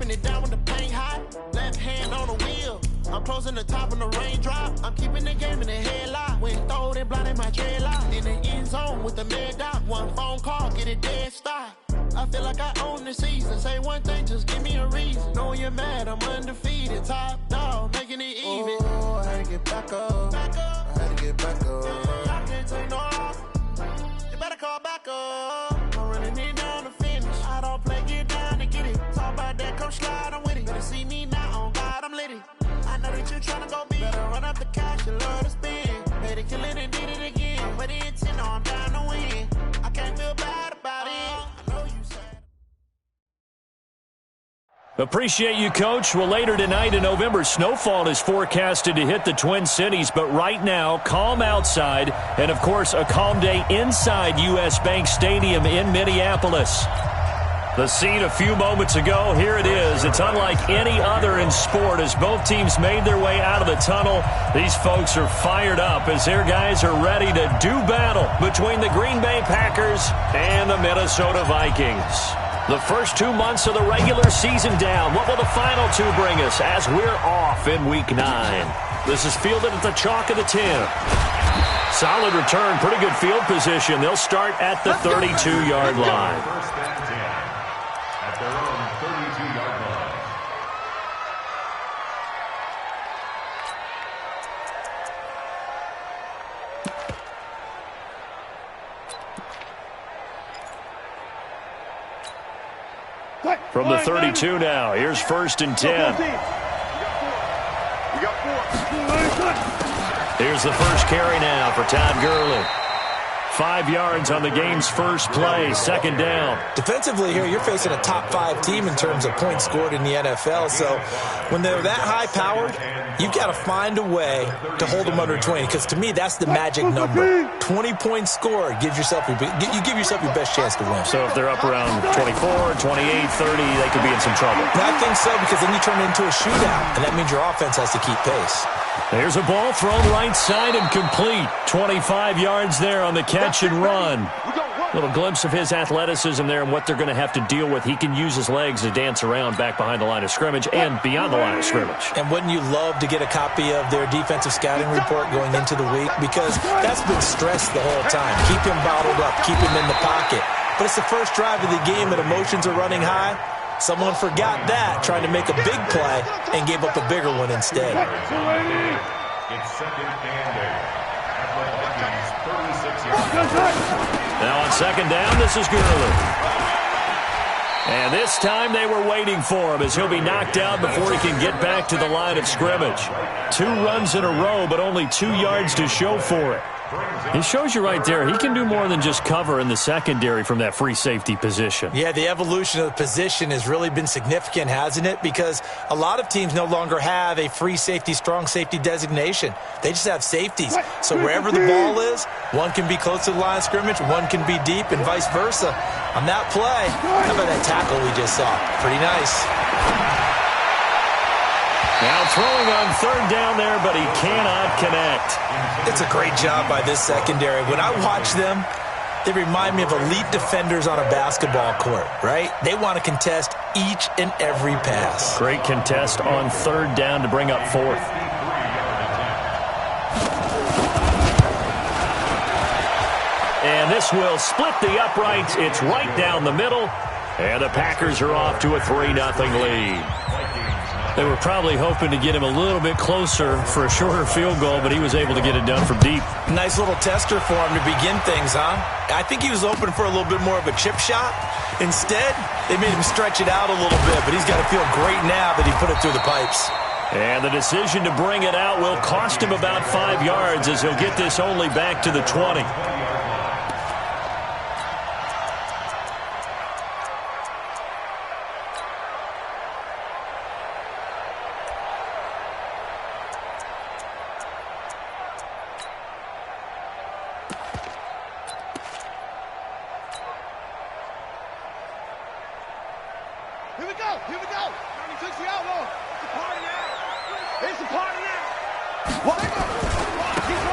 Wiping it down with the paint hot. Left hand on the wheel. I'm closing the top on the raindrop. I'm keeping the game in the headlock. When throwed and blinded my dreadlock. In the end zone with the mad dot. One phone call, get it dead stop. I feel like I own the season. Say one thing, just give me a reason. Knowing you're mad, I'm undefeated. Top dog, making it even. Oh, I had to get back up. I had to get back up. I can't take no off. You better call back up. I'm running it down to finish. I don't play, get down to get it. Talk about that, come slide, I'm with it. Better see me now, on God, I'm litty. I know that you're trying to go big. Better run up the cash, you love to spend. Made it, kill it, and did it again. But the intent, no, I'm down to win. I can't feel bad about it. I know you said. Appreciate you, Coach. Well, later tonight in November, snowfall is forecasted to hit the Twin Cities, but right now, calm outside, and of course, a calm day inside U.S. Bank Stadium in Minneapolis. The scene a few moments ago, here it is. It's unlike any other in sport as both teams made their way out of the tunnel. These folks are fired up as their guys are ready to do battle between the Green Bay Packers and the Minnesota Vikings. The first 2 months of the regular season down. What will the final two bring us as we're off in Week 9? This is fielded at the chalk of the 10. Solid return, pretty good field position. They'll start at the 32-yard line. First and 10 at their own 32-yard line. From the 32 now, here's first and 10. Here's the first carry now for Todd Gurley. 5 yards on the game's first play, second down. Defensively here, you're facing a top 5 team in terms of points scored in the NFL. So when they're that high-powered, you've got to find a way to hold them under 20, because to me, that's the magic number. 20 points scored, you give yourself your best chance to win. So if they're up around 24, 28, 30, they could be in some trouble. And I think so, because then you turn it into a shootout, and that means your offense has to keep pace. There's a ball thrown right side and complete. 25 yards there on the catch and run. Little glimpse of his athleticism there and what they're going to have to deal with. He can use his legs to dance around back behind the line of scrimmage and beyond the line of scrimmage. And wouldn't you love to get a copy of their defensive scouting report going into the week? Because that's been stressed the whole time. Keep him bottled up. Keep him in the pocket. But it's the first drive of the game and emotions are running high. Someone forgot that, trying to make a big play, and gave up a bigger one instead. It's second and 8 at the Vikings' 36-yard line. Now on second down, this is Gurley. And this time they were waiting for him as he'll be knocked out before he can get back to the line of scrimmage. 2 runs in a row, but only 2 yards to show for it. It shows you right there, he can do more than just cover in the secondary from that free safety position. Yeah, the evolution of the position has really been significant, hasn't it? Because a lot of teams no longer have a free safety, strong safety designation. They just have safeties. So wherever the ball is, one can be close to the line of scrimmage, one can be deep, and vice versa. On that play, how about that tackle we just saw? Pretty nice. Now throwing on third down there, but he cannot connect. It's a great job by this secondary. When I watch them, they remind me of elite defenders on a basketball court, right? They want to contest each and every pass. Great contest on third down to bring up fourth. And this will split the uprights. It's right down the middle. And the Packers are off to a 3-0 lead. They were probably hoping to get him a little bit closer for a shorter field goal, but he was able to get it done from deep. Nice little tester for him to begin things, huh? I think he was open for a little bit more of a chip shot. Instead, they made him stretch it out a little bit, but he's got to feel great now that he put it through the pipes. And the decision to bring it out will cost him about 5 yards as he'll get this only back to the 20. Here we go. 96 the outlaw. It's a party now. It's a party now.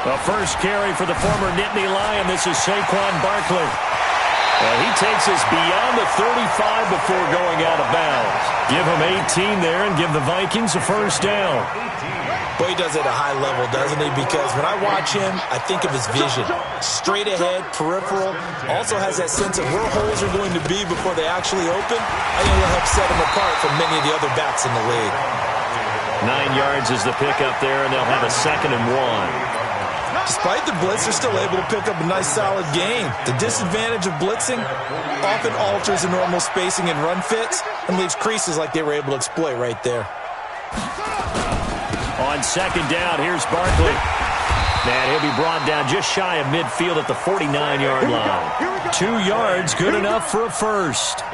The first carry for the former Nittany Lion. This is Saquon Barkley. And he takes us beyond the 35 before going out of bounds. Give him 18 there and give the Vikings a first down. Boy, he does it at a high level, doesn't he? Because when I watch him, I think of his vision. Straight ahead, peripheral, also has that sense of where holes are going to be before they actually open. I think it'll help set him apart from many of the other backs in the league. 9 yards is the pickup there, and they'll have a 2nd and 1. Despite the blitz, they're still able to pick up a nice, solid gain. The disadvantage of blitzing often alters the normal spacing and run fits and leaves creases like they were able to exploit right there. On 2nd down, here's Barkley. And he'll be brought down just shy of midfield at the 49-yard line. 2 yards, good enough for a first.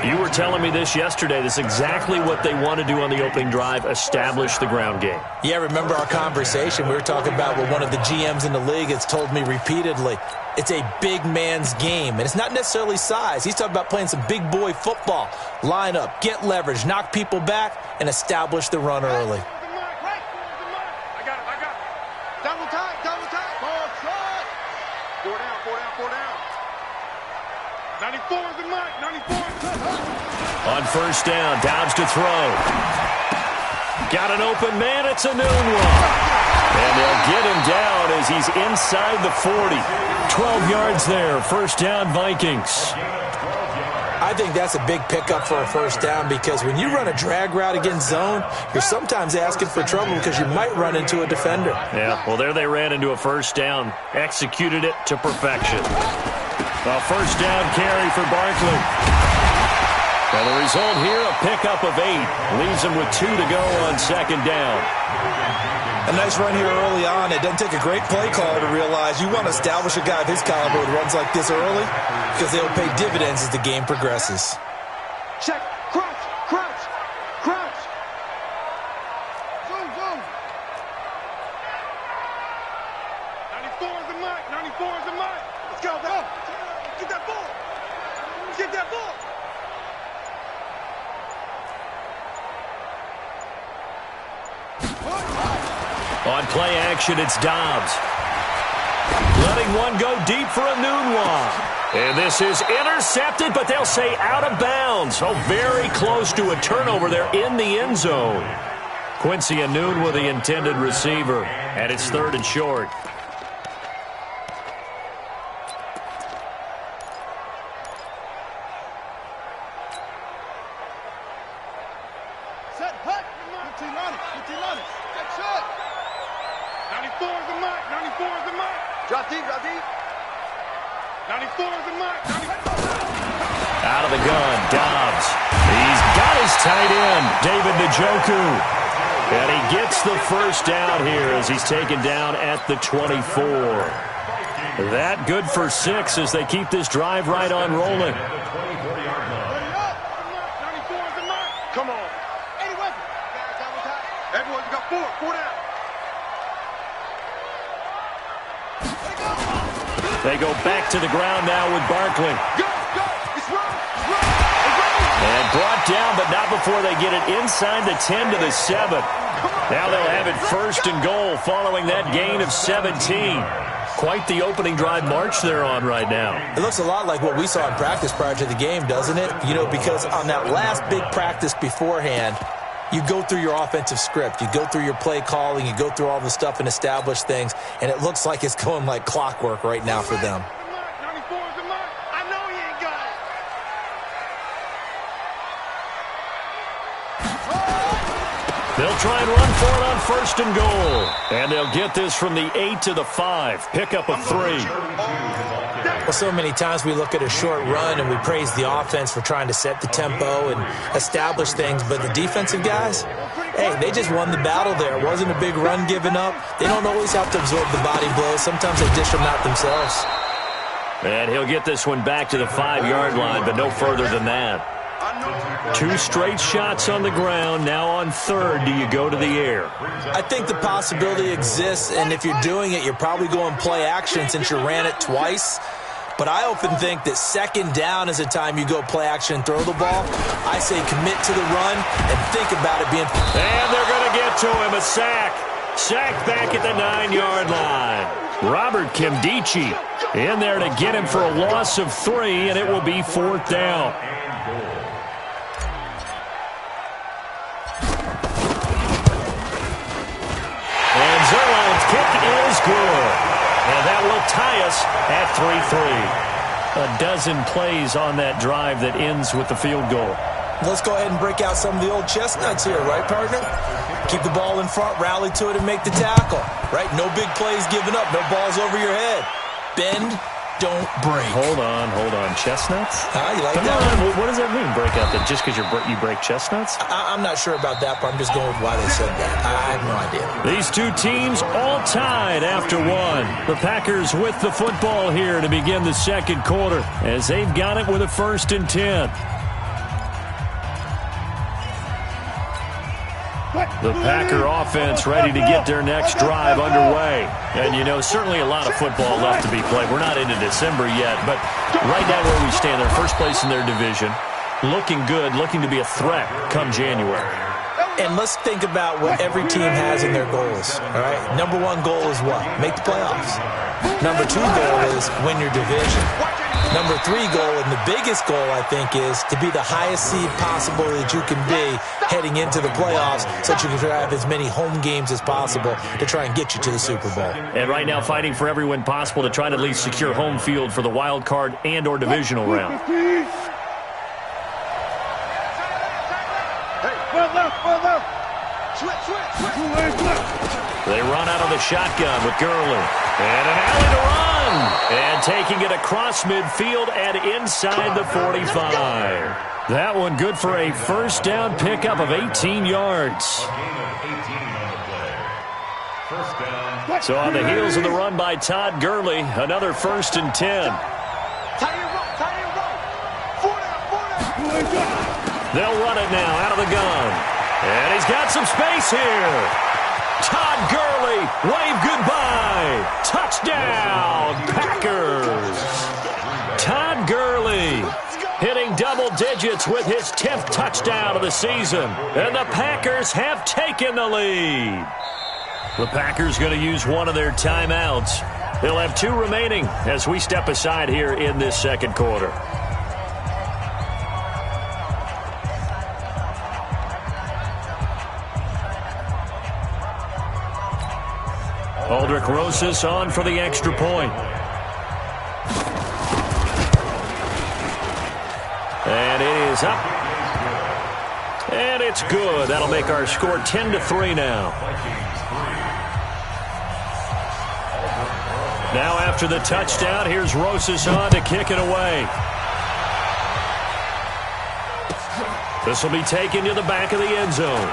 You were telling me this yesterday. This is exactly what they want to do on the opening drive, establish the ground game. Yeah, remember our conversation? We were talking about what one of the GMs in the league has told me repeatedly. It's a big man's game, and it's not necessarily size. He's talking about playing some big boy football. Line up, get leverage, knock people back, and establish the run early. Double time. Ball shot. 4 down. 94 is the mark. 94 is the mark. On 1st down, Dobbs to throw. Got an open man. It's a noon one. And they'll get him down as he's inside the 40. 12 yards there. 1st down, Vikings. I think that's a big pickup for a 1st down because when you run a drag route against zone, you're sometimes asking for trouble because you might run into a defender. Yeah, well, there they ran into a 1st down. Executed it to perfection. A 1st down carry for Barkley. And the result here, a pickup of 8. Leaves him with 2 to go on 2nd down. A nice run here early on. It doesn't take a great play caller to realize you want to establish a guy of his caliber with runs like this early because they will pay dividends as the game progresses. Check. Crouch. Zoom. 94 is the mark. Let's go. Get that ball. On play action, it's Dobbs. Letting one go deep for a noon one. And this is intercepted, but they'll say out of bounds. Oh, very close to a turnover there in the end zone. Quincy Noon with the intended receiver. And it's 3rd and short. Set, hut. 15 on it. That's it. 94 is the mark. Drop deep. 94 is the mark. Out of the gun, Dobbs. He's got his tight end, David Njoku. And he gets the 1st down here as he's taken down at the 24. That good for 6 as they keep this drive right on rolling. Come on. Everyone's got 4 down. They go back to the ground now with Barkley. Go. It's run. And brought down, but not before they get it inside the 10 to the 7. Now they'll have it 1st and goal following that gain of 17. Quite the opening drive march they're on right now. It looks a lot like what we saw in practice prior to the game, doesn't it? You know, because on that last big practice beforehand, you go through your offensive script. You go through your play calling. You go through all the stuff and establish things. And it looks like it's going like clockwork right now for them. 94 is the mark. I know he ain't got it. They'll try and run for it on 1st and goal. And they'll get this from the 8 to the 5. Pickup of 3. Well, so many times we look at a short run and we praise the offense for trying to set the tempo and establish things, but the defensive guys, hey, they just won the battle there. It wasn't a big run given up. They don't always have to absorb the body blows. Sometimes they dish them out themselves. And he'll get this one back to the 5-yard line, but no further than that. 2 straight shots on the ground. Now on 3rd, do you go to the air? I think the possibility exists, and if you're doing it, you're probably going play action since you ran it twice. But I often think that 2nd down is a time you go play action and throw the ball. I say commit to the run and think about it being... And they're going to get to him, a sack. Sacked back at the 9-yard line. Robert Kimdichie in there to get him for a loss of 3, and it will be 4th down. And Zerline's kick is good. And that will tie us at 3-3. A dozen plays on that drive that ends with the field goal. Let's go ahead and break out some of the old chestnuts here, right, partner? Keep the ball in front, rally to it, and make the tackle, right? No big plays given up, no balls over your head. Bend, don't break. Hold on. Chestnuts? You like Come that on. one? What does that mean, break out? That just because you break chestnuts? I'm not sure about that, but I'm just going with why they said that. I have no idea. These two teams all tied after 1. The Packers with the football here to begin the second quarter as they've got it with a 1st and 10. The Packer offense ready to get their next drive underway. And, you know, certainly a lot of football left to be played. We're not into December yet, but right now where we stand, they're first place in their division, looking good, looking to be a threat come January. And let's think about what every team has in their goals, all right? Number 1 goal is what? Make the playoffs. Number 2 goal is win your division. Number 3 goal, and the biggest goal, I think, is to be the highest seed possible that you can be heading into the playoffs so that you can have as many home games as possible to try and get you to the Super Bowl. And right now fighting for every win possible to try to at least secure home field for the wild card and or divisional round. They run out of the shotgun with Gurley. And an alley to run. And taking it across midfield and inside the 45. That one good for a 1st down pickup of 18 yards. So on the heels of the run by Todd Gurley, another 1st and 10. They'll run it now out of the gun. And he's got some space here. Todd Gurley, wave goodbye. Touchdown, Packers. Todd Gurley hitting double digits with his 10th touchdown of the season. And the Packers have taken the lead. The Packers going to use one of their timeouts. They'll have 2 remaining as we step aside here in this second quarter. Aldrich Rosas on for the extra point. And it is up. And it's good. That'll make our score 10-3 now. Now after the touchdown, here's Rosas on to kick it away. This will be taken to the back of the end zone.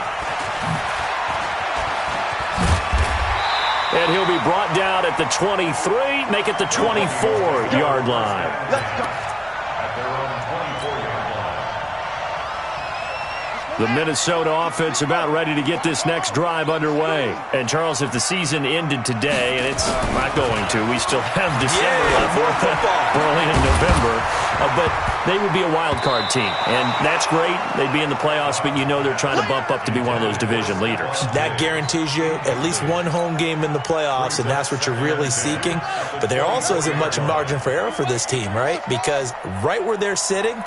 And he'll be brought down at the 23, make it the 24-yard line. The Minnesota offense about ready to get this next drive underway. And, Charles, if the season ended today, and it's not going to, we still have December left, early in November, but they would be a wild card team. And that's great. They'd be in the playoffs, but you know they're trying to bump up to be one of those division leaders. That guarantees you at least one home game in the playoffs, and that's what you're really seeking. But there also isn't much margin for error for this team, right? Because right where they're sitting,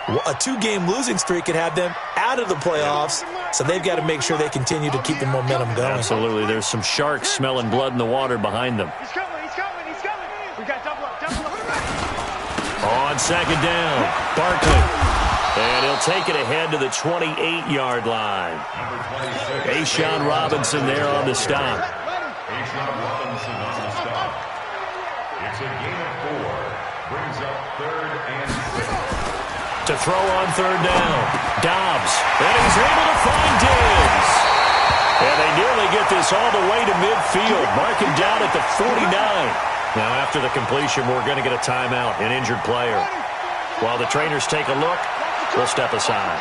a 2-game losing streak could have them out of the playoffs, so they've got to make sure they continue to keep the momentum going. Absolutely. There's some sharks smelling blood in the water behind them. He's coming. We got double up. On second down, Barkley. And he'll take it ahead to the 28-yard line. A'Shawn Robinson there on the stop. A'Shawn Robinson on the stop. It's a gain of 4. Brings up 3rd and 6. To throw on third down, Dobbs, and he's able to find Diggs. And they nearly get this all the way to midfield, mark him down at the 49. Now after the completion, we're going to get a timeout, an injured player. While the trainers take a look, we'll step aside.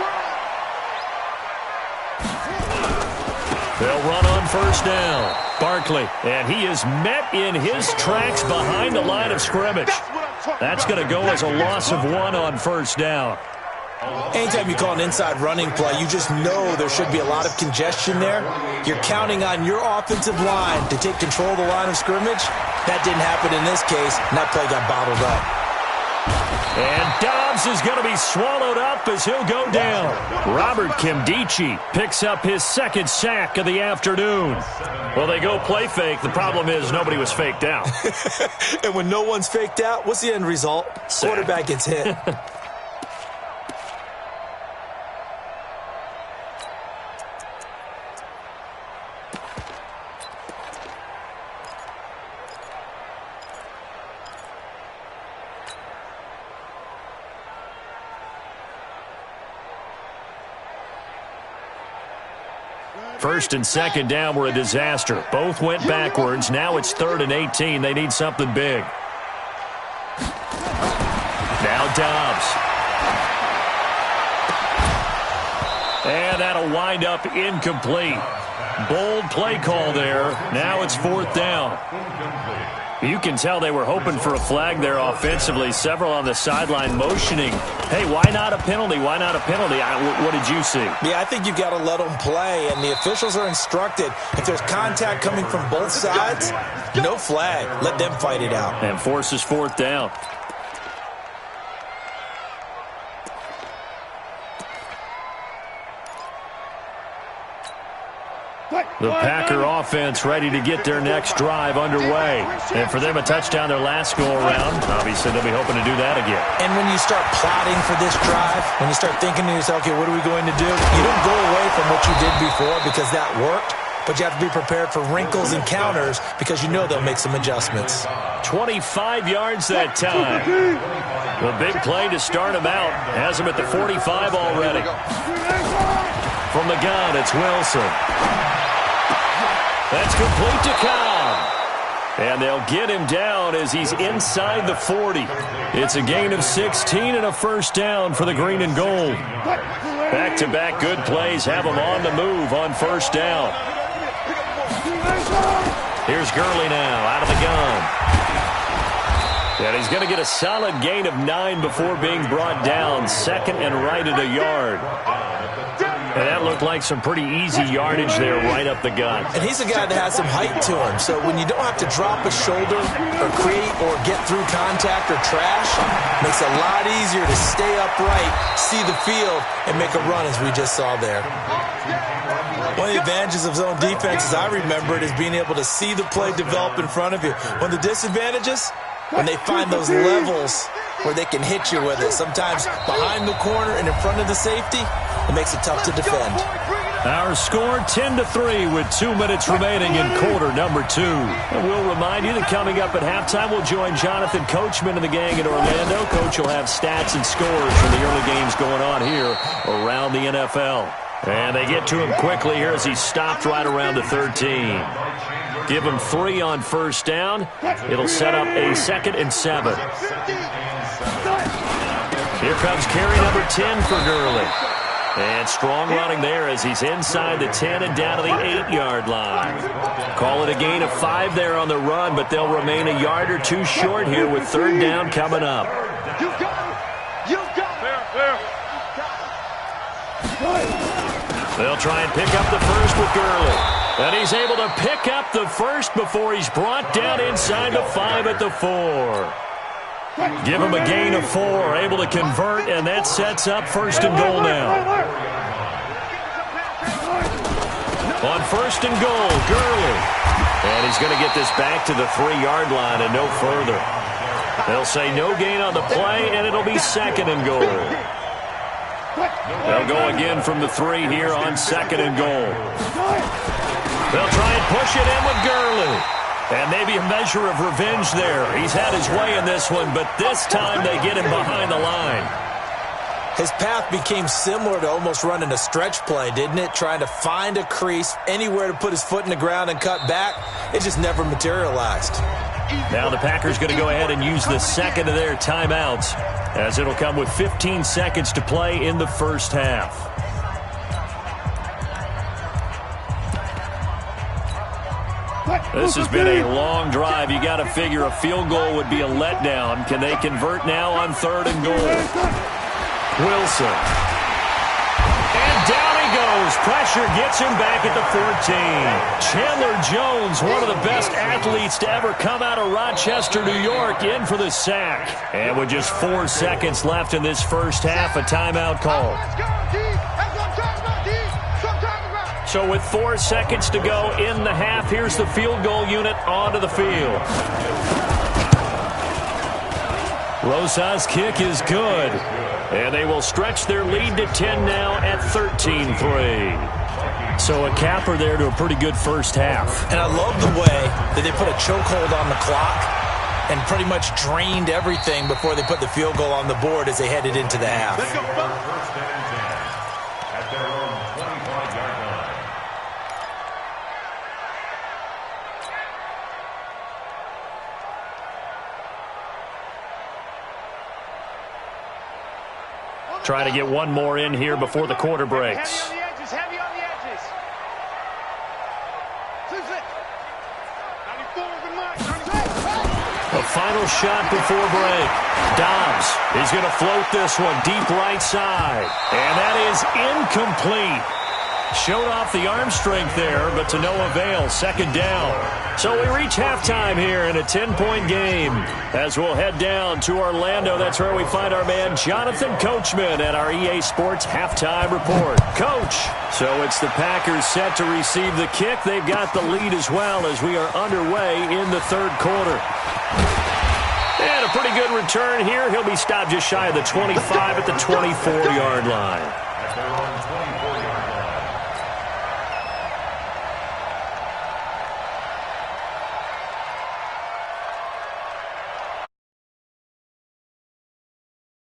They'll run on first down. Barkley, and he is met in his tracks behind the line of scrimmage. That's going to go as a loss of 1 on first down. Anytime you call an inside running play, you just know there should be a lot of congestion there. You're counting on your offensive line to take control of the line of scrimmage. That didn't happen in this case, and that play got bottled up. And Dobbs is going to be swallowed up as he'll go down. Robert Kimdichie picks up his second sack of the afternoon. Well, they go play fake. The problem is nobody was faked out. And when no one's faked out, what's the end result? Sack. Quarterback gets hit. First and second down were a disaster. Both went backwards. Now it's 3rd and 18. They need something big. Now Dobbs. And that'll wind up incomplete. Bold play call there. Now it's 4th down. You can tell they were hoping for a flag there offensively. Several on the sideline motioning. Hey, why not a penalty? Why not a penalty? What did you see? Yeah, I think you got to let them play, and the officials are instructed. If there's contact coming from both sides, no flag. Let them fight it out. And forces 4th down. The Packer offense ready to get their next drive underway. And for them, a touchdown their last go-around. Obviously, they'll be hoping to do that again. And when you start plotting for this drive, when you start thinking to yourself, okay, what are we going to do? You don't go away from what you did before because that worked, but you have to be prepared for wrinkles and counters because you know they'll make some adjustments. 25 yards that time. The big play to start him out. Has him at the 45 already. From the gun, it's Wilson. That's complete to Cobb. And they'll get him down as he's inside the 40. It's a gain of 16 and a first down for the green and gold. Back-to-back good plays have him on the move on first down. Here's Gurley now out of the gun. And he's going to get a solid gain of 9 before being brought down. 2nd and right at a yard. And that looked like some pretty easy yardage there right up the gut. And he's a guy that has some height to him. So when you don't have to drop a shoulder or create or get through contact or trash, makes it a lot easier to stay upright, see the field, and make a run as we just saw there. One of the advantages of zone defense, as I remember it, is being able to see the play develop in front of you. One of the disadvantages, when they find those levels where they can hit you with it. Sometimes behind the corner and in front of the safety, it makes it tough to defend. Our score 10-3 with 2 minutes remaining in quarter number 2. And we'll remind you that coming up at halftime, we'll join Jonathan Coachman and the gang in Orlando. Coach will have stats and scores from the early games going on here around the NFL. And they get to him quickly here as he stopped right around the 13. Give him 3 on first down. It'll set up a 2nd and 7. Here comes carry number 10 for Gurley. And strong running there as he's inside the 10 and down to the 8-yard line. Call it a gain of 5 there on the run, but they'll remain a yard or 2 short here with 3rd down coming up. They'll try and pick up the first with Gurley. And he's able to pick up the first before he's brought down inside the 5 at the 4. Give him a gain of 4, able to convert, and that sets up 1st and goal now. On 1st and goal, Gurley. And he's going to get this back to the 3-yard line and no further. They'll say no gain on the play, and it'll be 2nd and goal. They'll go again from the 3 here on 2nd and goal. They'll try and push it in with Gurley. And maybe a measure of revenge there. He's had his way in this one, but this time they get him behind the line. His path became similar to almost running a stretch play, didn't it? Trying to find a crease, anywhere to put his foot in the ground and cut back. It just never materialized. Now the Packers going to go ahead and use the 2nd of their timeouts, as it'll come with 15 seconds to play in the first half. This has been a long drive. You got to figure a field goal would be a letdown. Can they convert now on 3rd and goal? Wilson. And down he goes. Pressure gets him back at the 14. Chandler Jones, one of the best athletes to ever come out of Rochester, New York, in for the sack. And with just 4 seconds left in this first half, a timeout call. So with 4 seconds to go in the half, here's the field goal unit onto the field. Rosa's kick is good. And they will stretch their lead to 10 now at 13-3. So a capper there to a pretty good first half. And I love the way that they put a chokehold on the clock and pretty much drained everything before they put the field goal on the board as they headed into the half. First and 10 at their own 25-yard line. Try to get one more in here before the quarter breaks. Heavy on the edges, heavy on the edges. 94 The final shot before break. Dobbs is going to float this one deep right side. And that is incomplete. Showed off the arm strength there, but to no avail. Second down. So we reach halftime here in a 10-point game. As we'll head down to Orlando, that's where we find our man Jonathan Coachman at our EA Sports Halftime Report. Coach, so it's the Packers set to receive the kick. They've got the lead as well as we are underway in the third quarter. And a pretty good return here. He'll be stopped just shy of the 25 at the 24-yard line. At their own 24